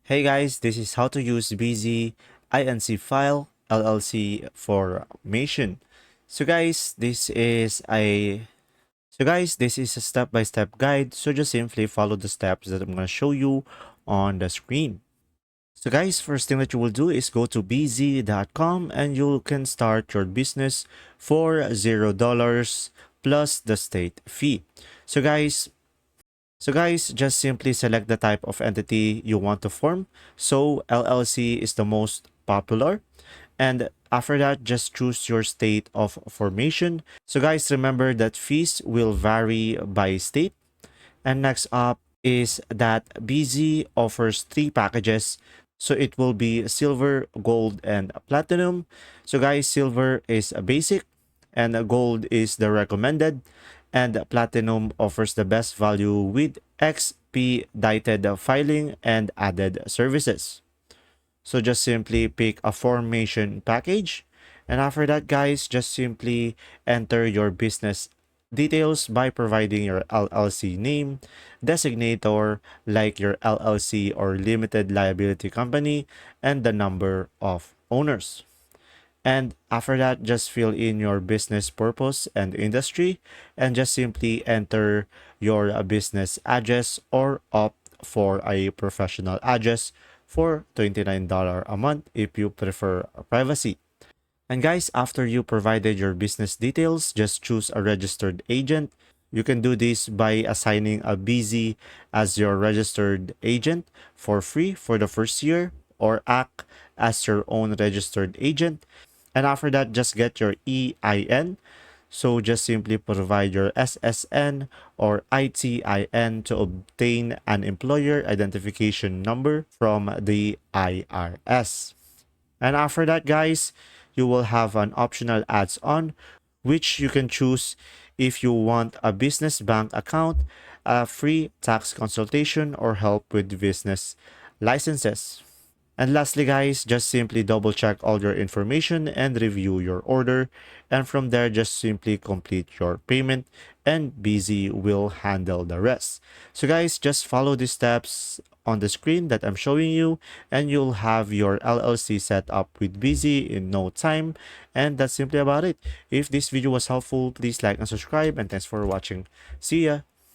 Hey guys, this is how to use Bizee Incfile LLC for automation. So guys, this is a step-by-step guide. So just simply follow the steps that I'm going to show you on the screen. So guys, first thing that you will do is go to bizee.com and you can start your business for $0 plus the state fee. So guys, just simply select the type of entity you want to form. So LLC is the most popular. And after that, just choose your state of formation. So guys, remember that fees will vary by state. And next up is that BZ offers three packages. So it will be silver, gold, and platinum. So guys, silver is a basic and gold is the recommended, and platinum offers the best value with expedited filing and added services. So just simply pick a formation package. And after that, guys, just simply enter your business details by providing your LLC name, designator like your LLC or limited liability company, and the number of owners. And after that, just fill in your business purpose and industry and just simply enter your business address or opt for a professional address for $29 a month if you prefer privacy. And guys, after you provided your business details, just choose a registered agent. You can do this by assigning a Bizee as your registered agent for free for the first year or act as your own registered agent. And after that, just get your EIN. So just simply provide your SSN or ITIN to obtain an employer identification number from the IRS. And after that, guys, you will have an optional ads-on, which you can choose if you want a business bank account, a free tax consultation, or help with business licenses. And lastly, guys, just simply double check all your information and review your order. And from there, just simply complete your payment and Bizee will handle the rest. So guys, just follow the steps on the screen that I'm showing you and you'll have your LLC set up with Bizee in no time. And that's simply about it. If this video was helpful, please like and subscribe, and thanks for watching. See ya!